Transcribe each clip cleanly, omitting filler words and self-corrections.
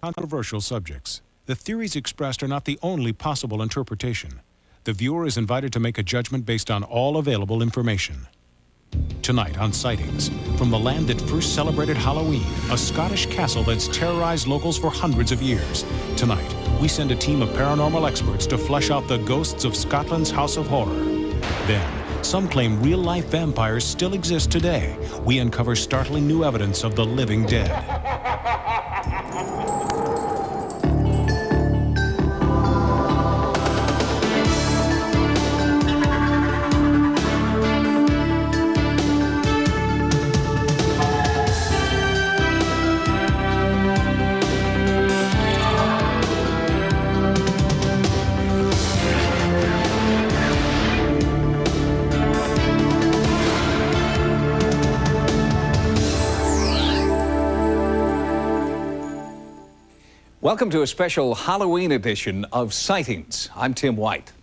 Controversial subjects. The theories expressed are not the only possible interpretation. The viewer is invited to make a judgment based on all available information. Tonight on Sightings, from the land that first celebrated Halloween, a Scottish castle that's terrorized locals for hundreds of years. Tonight, we send a team of paranormal experts to flesh out the ghosts of Scotland's House of Horror. Then, some claim real-life vampires still exist today. We uncover startling new evidence of the living dead. Welcome to a special Halloween edition of Sightings. I'm Tim White.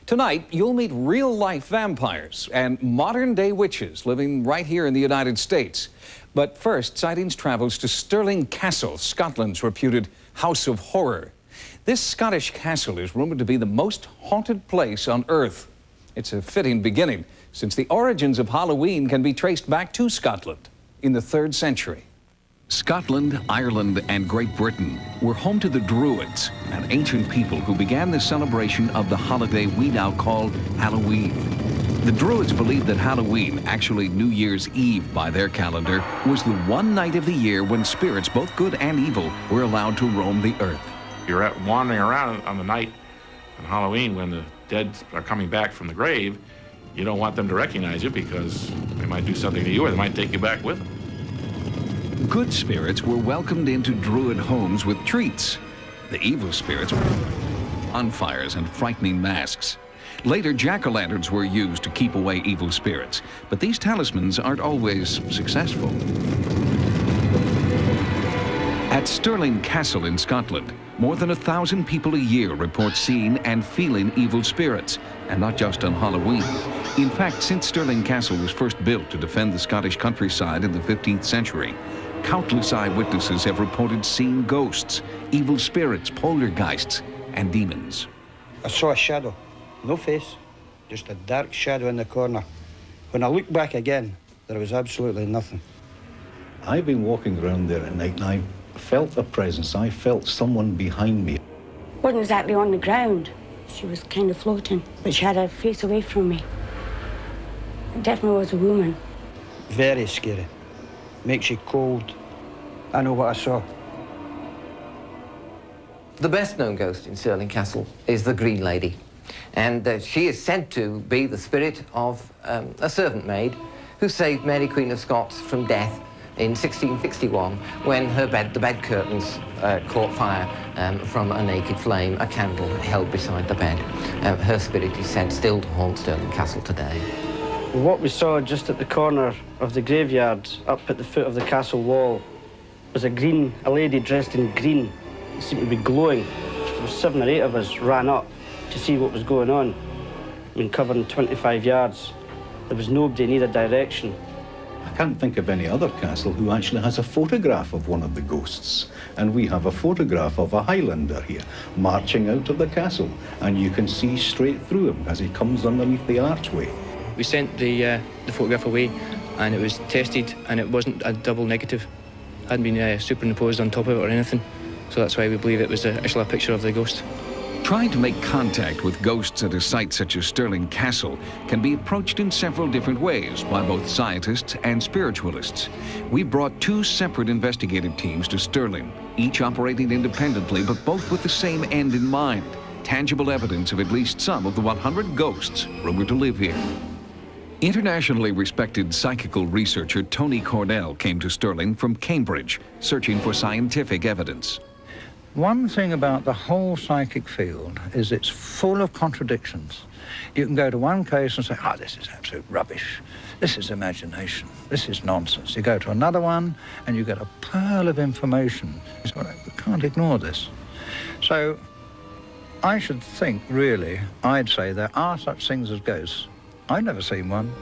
Tonight, you'll meet real-life vampires and modern-day witches living right here in the United States. But first, Sightings travels to Stirling Castle, Scotland's reputed House of Horror. This Scottish castle is rumored to be the most haunted place on Earth. It's a fitting beginning, since the origins of Halloween can be traced back to Scotland in the 3rd century. Scotland, Ireland, and Great Britain were home to the Druids, an ancient people who began the celebration of the holiday we now call Halloween. The Druids believed that Halloween, actually New Year's Eve by their calendar, was the one night of the year when spirits, both good and evil, were allowed to roam the earth. You're out wandering around on the night on Halloween when the dead are coming back from the grave. You don't want them to recognize you because they might do something to you or they might take you back with them. Good spirits were welcomed into Druid homes with treats. The evil spirits were bonfires and frightening masks. Later, jack-o'-lanterns were used to keep away evil spirits, but these talismans aren't always successful. At Stirling Castle in Scotland, more than 1,000 people a year report seeing and feeling evil spirits, and not just on Halloween. In fact, since Stirling Castle was first built to defend the Scottish countryside in the 15th century, countless eyewitnesses have reported seeing ghosts, evil spirits, poltergeists, and demons. I saw a shadow, no face, just a dark shadow in the corner. When I looked back again, there was absolutely nothing. I've been walking around there at night and I felt a presence. I felt someone behind me. Wasn't exactly on the ground. She was kind of floating, but she had her face away from me. It definitely was a woman. Very scary. Makes you cold. I know what I saw. The best-known ghost in Stirling Castle is the Green Lady. And she is said to be the spirit of a servant maid who saved Mary, Queen of Scots, from death in 1661 when the bed curtains caught fire from a naked flame, a candle held beside the bed. Her spirit is said still to haunt Stirling Castle today. What we saw just at the corner of the graveyard, up at the foot of the castle wall, was a lady dressed in green. It seemed to be glowing. There were 7 or 8 of us ran up to see what was going on. I mean, covering 25 yards. There was nobody in either direction. I can't think of any other castle who actually has a photograph of one of the ghosts. And we have a photograph of a Highlander here, marching out of the castle. And you can see straight through him as he comes underneath the archway. We sent the photograph away and it was tested and it wasn't a double negative. It hadn't been superimposed on top of it or anything. So that's why we believe it was actually a picture of the ghost. Trying to make contact with ghosts at a site such as Stirling Castle can be approached in several different ways by both scientists and spiritualists. We brought 2 separate investigative teams to Stirling, each operating independently but both with the same end in mind: tangible evidence of at least some of the 100 ghosts rumored to live here. Internationally respected psychical researcher Tony Cornell came to Stirling from Cambridge, searching for scientific evidence. One thing about the whole psychic field is it's full of contradictions. You can go to one case and say, oh, this is absolute rubbish. This is imagination. This is nonsense. You go to another one and you get a pearl of information. You say, well, we can't ignore this. So I should think, really, I'd say there are such things as ghosts. I've never seen one.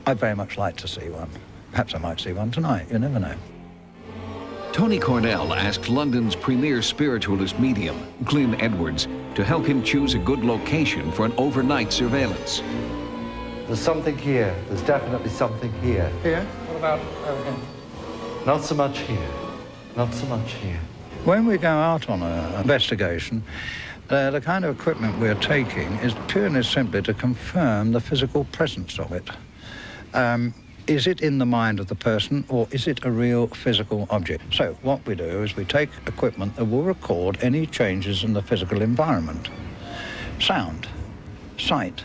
I'd very much like to see one. Perhaps I might see one tonight, you never know. Tony Cornell asked London's premier spiritualist medium, Glyn Edwards, to help him choose a good location for an overnight surveillance. There's something here. There's definitely something here. Here? What about over here? Not so much here. Not so much here. When we go out on an investigation, the kind of equipment we're taking is purely simply to confirm the physical presence of it. Is it in the mind of the person, or is it a real physical object? So what we do is we take equipment that will record any changes in the physical environment. Sound, sight,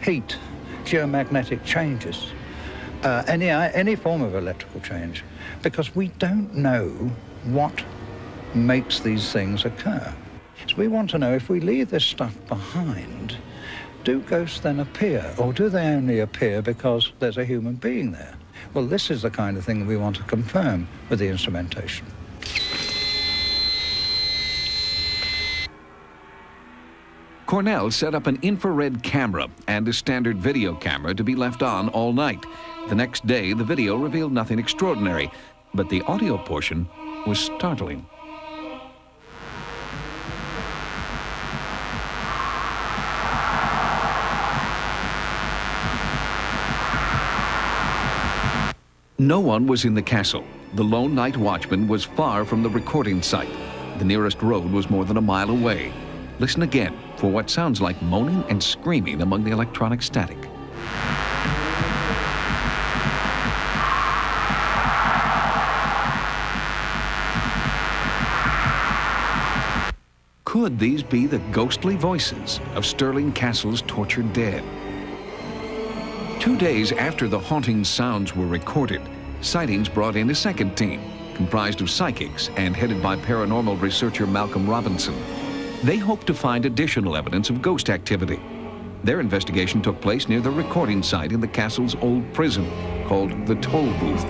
heat, geomagnetic changes, any form of electrical change, because we don't know what makes these things occur. So we want to know, if we leave this stuff behind, do ghosts then appear, or do they only appear because there's a human being there? Well, this is the kind of thing that we want to confirm with the instrumentation. Cornell set up an infrared camera and a standard video camera to be left on all night. The next day, the video revealed nothing extraordinary, but the audio portion was startling. No one was in the castle. The lone night watchman was far from the recording site. The nearest road was more than a mile away. Listen again for what sounds like moaning and screaming among the electronic static. Could these be the ghostly voices of Stirling Castle's tortured dead? 2 days after the haunting sounds were recorded, Sightings brought in a second team, comprised of psychics and headed by paranormal researcher Malcolm Robinson. They hoped to find additional evidence of ghost activity. Their investigation took place near the recording site in the castle's old prison, called the Toll Booth.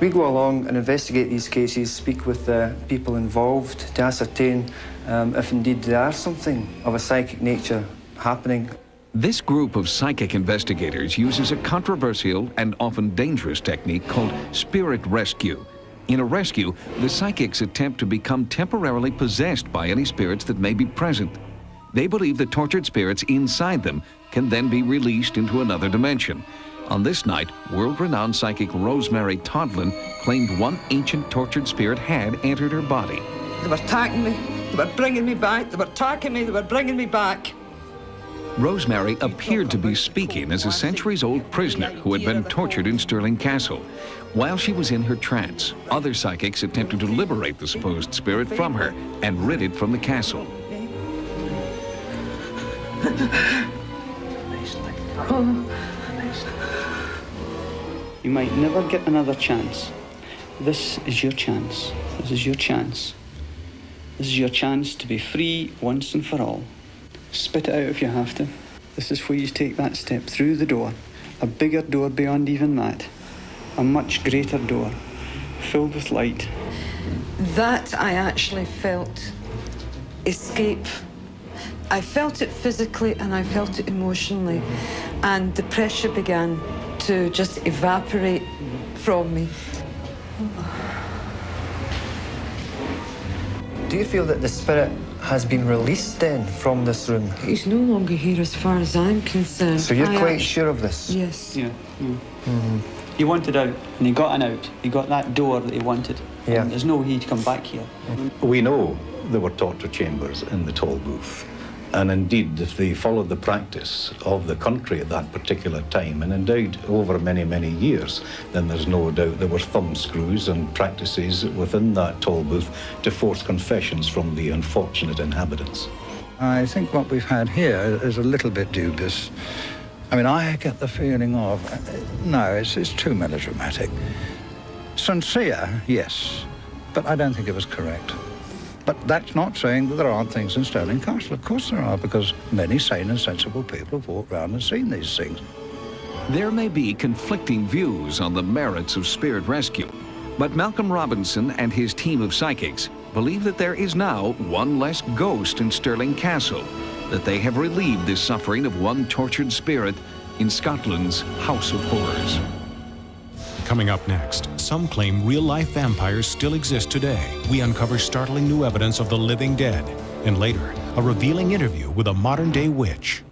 We go along and investigate these cases, speak with the people involved to ascertain if indeed there are something of a psychic nature happening. This group of psychic investigators uses a controversial and often dangerous technique called spirit rescue. In a rescue, the psychics attempt to become temporarily possessed by any spirits that may be present. They believe the tortured spirits inside them can then be released into another dimension. On this night, world-renowned psychic Rosemary Todlin claimed one ancient tortured spirit had entered her body. They were attacking me, they were bringing me back, they were attacking me, they were bringing me back. Rosemary appeared to be speaking as a centuries-old prisoner who had been tortured in Stirling Castle. While she was in her trance, other psychics attempted to liberate the supposed spirit from her and rid it from the castle. You might never get another chance. This is your chance. This is your chance. This is your chance to be free once and for all. Spit it out if you have to. This is where you take that step through the door. A bigger door beyond even that. A much greater door, filled with light. That I actually felt escape. I felt it physically and I felt it emotionally. And the pressure began to just evaporate from me. Do you feel that the spirit has been released then from this room? He's no longer here as far as I'm concerned. So you're quite sure of this? Yes. Yeah. He wanted out, and he got an out. He got that door that he wanted. Yeah. And there's no way he'd come back here. We know there were torture chambers in the Toll Booth. And indeed, if they followed the practice of the country at that particular time, and indeed over many, many years, then there's no doubt there were thumb screws and practices within that toll booth to force confessions from the unfortunate inhabitants. I think what we've had here is a little bit dubious. I mean, I get the feeling of, no, it's too melodramatic. Sincere, yes, but I don't think it was correct. But that's not saying that there aren't things in Stirling Castle. Of course there are, because many sane and sensible people have walked around and seen these things. There may be conflicting views on the merits of spirit rescue, but Malcolm Robinson and his team of psychics believe that there is now one less ghost in Stirling Castle, that they have relieved the suffering of one tortured spirit in Scotland's House of Horrors. Coming up next, some claim real-life vampires still exist today. We uncover startling new evidence of the living dead. And later, a revealing interview with a modern-day witch.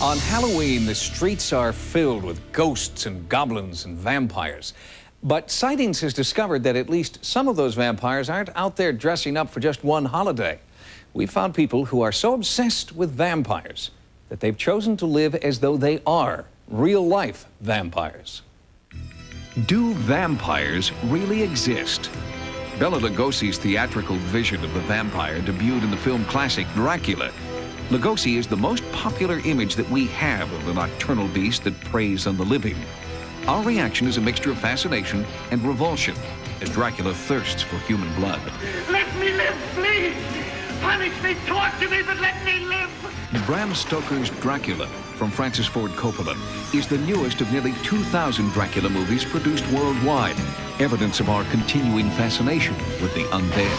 On Halloween, the streets are filled with ghosts and goblins and vampires. But Sightings has discovered that at least some of those vampires aren't out there dressing up for just one holiday. We found people who are so obsessed with vampires that they've chosen to live as though they are real-life vampires. Do vampires really exist? Bela Lugosi's theatrical vision of the vampire debuted in the film classic Dracula. Lugosi is the most popular image that we have of the nocturnal beast that preys on the living. Our reaction is a mixture of fascination and revulsion as Dracula thirsts for human blood. Let me live, please! Punish me, torture me, but let me live! Bram Stoker's Dracula from Francis Ford Coppola is the newest of nearly 2,000 Dracula movies produced worldwide, evidence of our continuing fascination with the undead.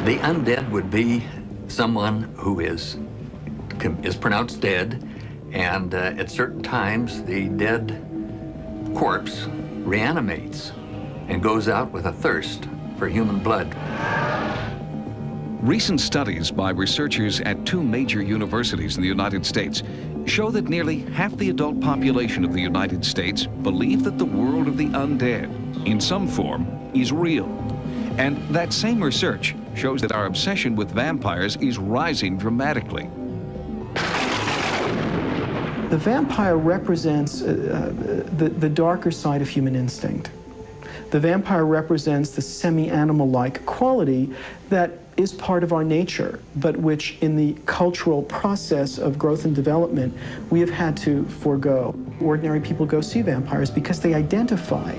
The undead would be someone who is pronounced dead, and at certain times the dead corpse reanimates and goes out with a thirst for human blood. Recent studies by researchers at 2 major universities in the United States show that nearly half the adult population of the United States believe that the world of the undead, in some form, is real. And that same research shows that our obsession with vampires is rising dramatically. The vampire represents the darker side of human instinct. The vampire represents the semi-animal-like quality that is part of our nature, but which in the cultural process of growth and development, we have had to forego. Ordinary people go see vampires because they identify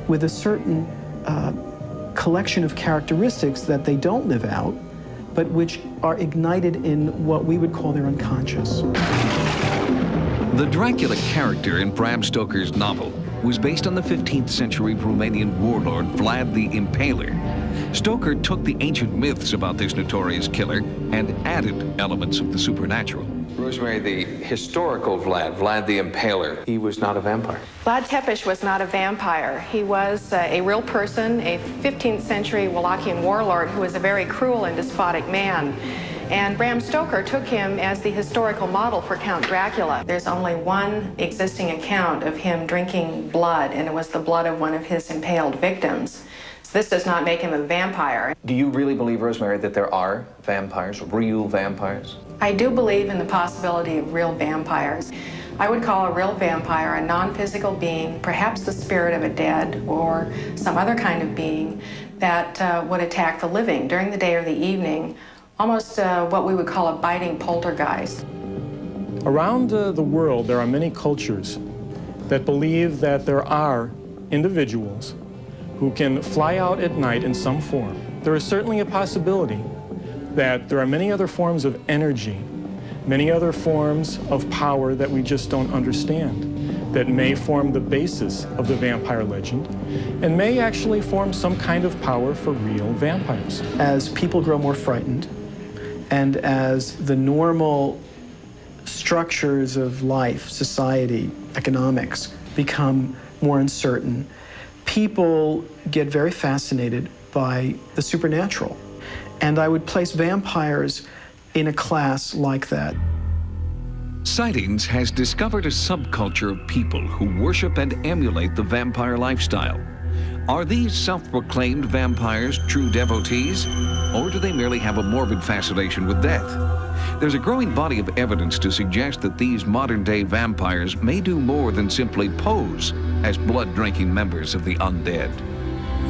with a certain collection of characteristics that they don't live out, but which are ignited in what we would call their unconscious. The Dracula character in Bram Stoker's novel was based on the 15th century Romanian warlord Vlad the Impaler. Stoker took the ancient myths about this notorious killer and added elements of the supernatural. Rosemary, the historical Vlad the Impaler, he was not a vampire. Vlad Tepes was not a vampire. He was a real person, a 15th century Wallachian warlord who was a very cruel and despotic man. And Bram Stoker took him as the historical model for Count Dracula. There's only one existing account of him drinking blood, and it was the blood of one of his impaled victims. So this does not make him a vampire. Do you really believe, Rosemary, that there are vampires, real vampires? I do believe in the possibility of real vampires. I would call a real vampire a non-physical being, perhaps the spirit of a dead or some other kind of being that would attack the living during the day or the evening, almost what we would call a biting poltergeist. Around the world, there are many cultures that believe that there are individuals who can fly out at night in some form. There is certainly a possibility that there are many other forms of energy, many other forms of power that we just don't understand, that may form the basis of the vampire legend and may actually form some kind of power for real vampires. As people grow more frightened, and as the normal structures of life, society, economics become more uncertain, people get very fascinated by the supernatural. And I would place vampires in a class like that. Sightings has discovered a subculture of people who worship and emulate the vampire lifestyle. Are these self-proclaimed vampires true devotees, or do they merely have a morbid fascination with death? There's a growing body of evidence to suggest that these modern-day vampires may do more than simply pose as blood-drinking members of the undead.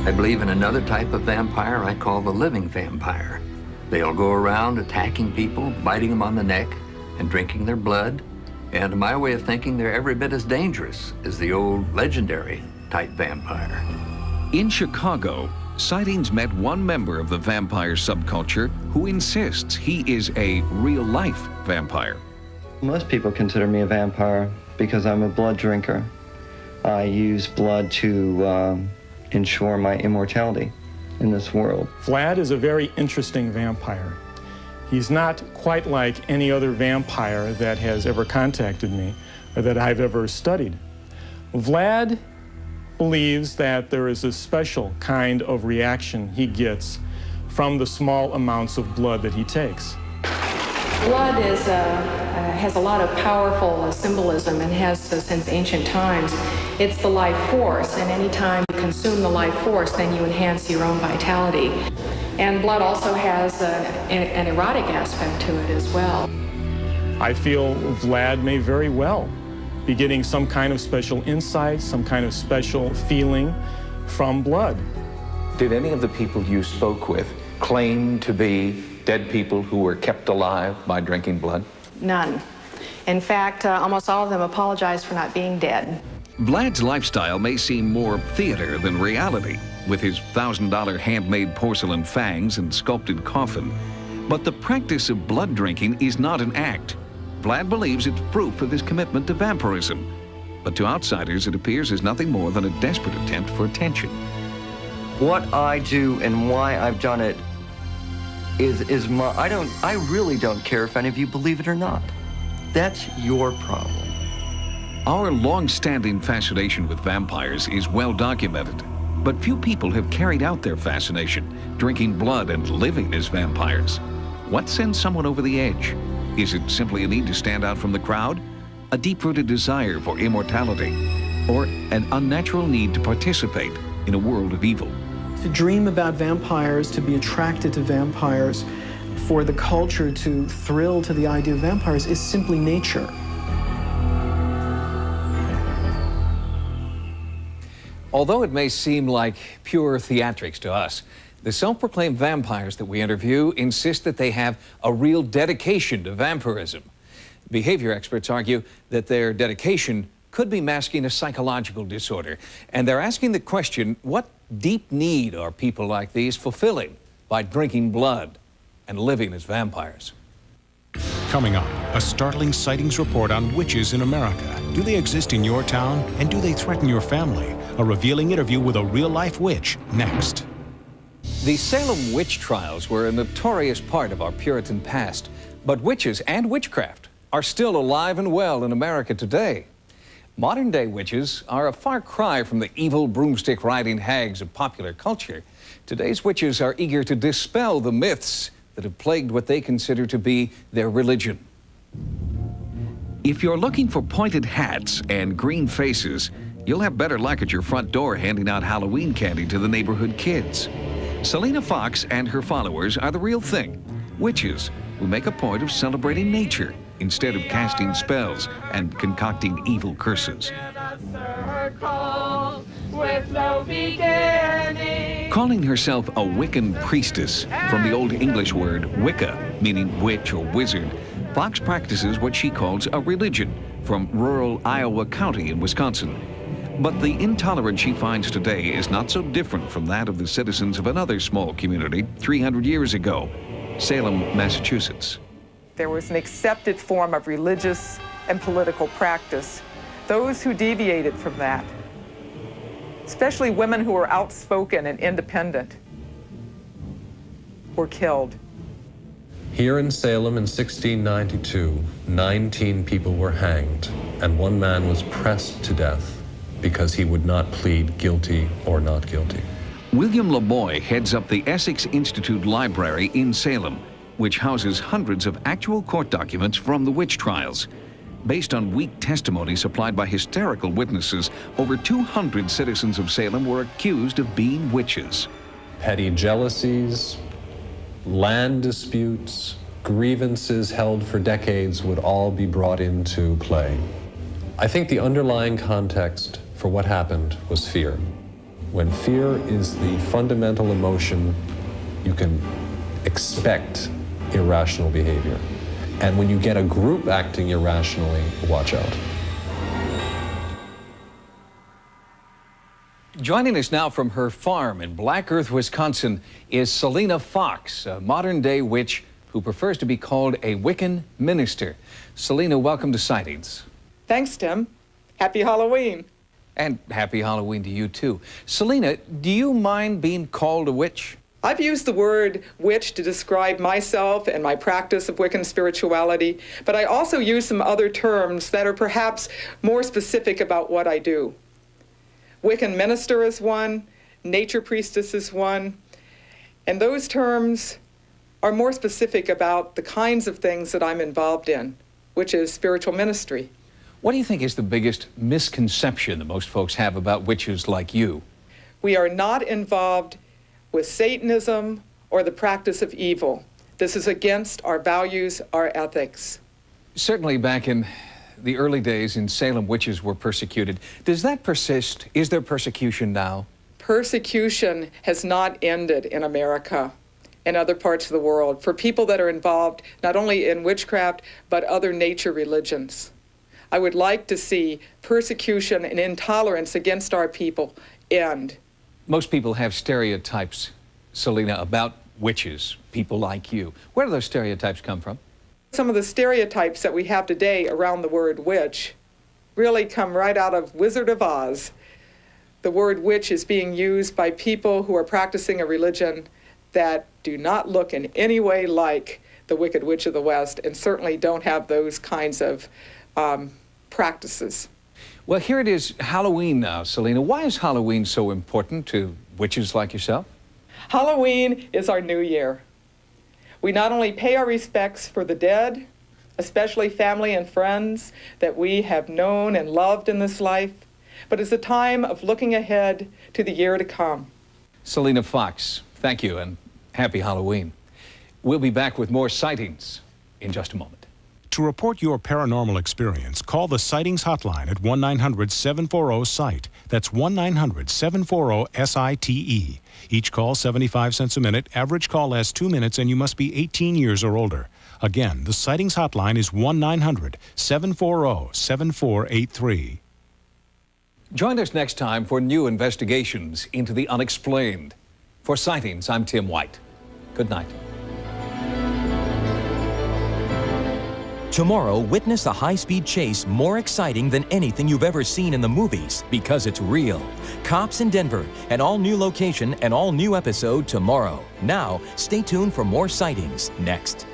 I believe in another type of vampire I call the living vampire. They'll go around attacking people, biting them on the neck, and drinking their blood. And to my way of thinking, they're every bit as dangerous as the old legendary type vampire. In Chicago, Sightings met one member of the vampire subculture who insists he is a real-life vampire. Most people consider me a vampire because I'm a blood drinker. I use blood to ensure my immortality in this world. Vlad is a very interesting vampire. He's not quite like any other vampire that has ever contacted me, that I've ever studied. Vlad believes that there is a special kind of reaction he gets from the small amounts of blood that he takes. Blood has a lot of powerful symbolism and has since ancient times. It's the life force, and anytime you consume the life force, then you enhance your own vitality. And blood also has an erotic aspect to it as well. I feel Vlad may very well be getting some kind of special insight, some kind of special feeling from blood. Did any of the people you spoke with claim to be dead people who were kept alive by drinking blood? None. In fact, almost all of them apologized for not being dead. Vlad's lifestyle may seem more theater than reality, with his $1,000 handmade porcelain fangs and sculpted coffin. But the practice of blood drinking is not an act. Vlad believes it's proof of his commitment to vampirism. But to outsiders, it appears as nothing more than a desperate attempt for attention. What I do and why I've done it is my, I really don't care if any of you believe it or not. That's your problem. Our long-standing fascination with vampires is well documented, but few people have carried out their fascination, drinking blood and living as vampires. What sends someone over the edge? Is it simply a need to stand out from the crowd? A deep-rooted desire for immortality? Or an unnatural need to participate in a world of evil? To dream about vampires, to be attracted to vampires, for the culture to thrill to the idea of vampires is simply nature. Although it may seem like pure theatrics to us, the self-proclaimed vampires that we interview insist that they have a real dedication to vampirism. Behavior experts argue that their dedication could be masking a psychological disorder, and they're asking the question, what deep need are people like these fulfilling by drinking blood and living as vampires? Coming up, a startling sightings report on witches in America. Do they exist in your town, and do they threaten your family? A revealing interview with a real-life witch, next. The Salem witch trials were a notorious part of our Puritan past, but witches and witchcraft are still alive and well in America today. Modern-day witches are a far cry from the evil broomstick-riding hags of popular culture. Today's witches are eager to dispel the myths that have plagued what they consider to be their religion. If you're looking for pointed hats and green faces, you'll have better luck at your front door handing out Halloween candy to the neighborhood kids. Selena Fox and her followers are the real thing, witches who make a point of celebrating nature instead of casting spells and concocting evil curses. Calling herself a Wiccan priestess, from the Old English word Wicca, meaning witch or wizard, Fox practices what she calls a religion from rural Iowa County in Wisconsin. But the intolerance she finds today is not so different from that of the citizens of another small community 300 years ago, Salem, Massachusetts. There was an accepted form of religious and political practice. Those who deviated from that, especially women who were outspoken and independent, were killed. Here in Salem in 1692, 19 people were hanged, and one man was pressed to death because he would not plead guilty or not guilty. William LeBoy heads up the Essex Institute Library in Salem, which houses hundreds of actual court documents from the witch trials. Based on weak testimony supplied by hysterical witnesses, over 200 citizens of Salem were accused of being witches. Petty jealousies, land disputes, grievances held for decades would all be brought into play. I think the underlying context for what happened was fear. When fear is the fundamental emotion, you can expect irrational behavior. And when you get a group acting irrationally, watch out. Joining us now from her farm in Black Earth, Wisconsin, is Selena Fox, a modern-day witch who prefers to be called a Wiccan minister. Selena, welcome to Sightings. Thanks, Tim. Happy Halloween. And happy Halloween to you, too. Selena, do you mind being called a witch? I've used the word witch to describe myself and my practice of Wiccan spirituality, but I also use some other terms that are perhaps more specific about what I do. Wiccan minister is one, nature priestess is one, and those terms are more specific about the kinds of things that I'm involved in, which is spiritual ministry. What do you think is the biggest misconception that most folks have about witches like you? We are not involved with Satanism or the practice of evil. This is against our values, our ethics. Certainly back in the early days in Salem, witches were persecuted. Does that persist? Is there persecution now? Persecution has not ended in America and other parts of the world for people that are involved not only in witchcraft, but other nature religions. I would like to see persecution and intolerance against our people end. Most people have stereotypes, Selena, about witches, people like you. Where do those stereotypes come from? Some of the stereotypes that we have today around the word witch really come right out of Wizard of Oz. The word witch is being used by people who are practicing a religion that do not look in any way like the Wicked Witch of the West and certainly don't have those kinds of practices. Well, here it is, Halloween now, Selena. Why is Halloween so important to witches like yourself? Halloween is our new year. We not only pay our respects for the dead, especially family and friends that we have known and loved in this life, but it's a time of looking ahead to the year to come. Selena Fox, thank you and happy Halloween. We'll be back with more sightings in just a moment. To report your paranormal experience, call the Sightings hotline at 1-900-740-SIGHT. That's 1-900-740-SITE. Each call 75 cents a minute. Average call lasts 2 minutes and you must be 18 years or older. Again, the Sightings hotline is 1-900-740-7483. Join us next time for new investigations into the unexplained. For Sightings, I'm Tim White. Good night. Tomorrow, witness a high-speed chase more exciting than anything you've ever seen in the movies because it's real. Cops in Denver, an all-new location, an all-new episode tomorrow. Now, stay tuned for more Sightings next.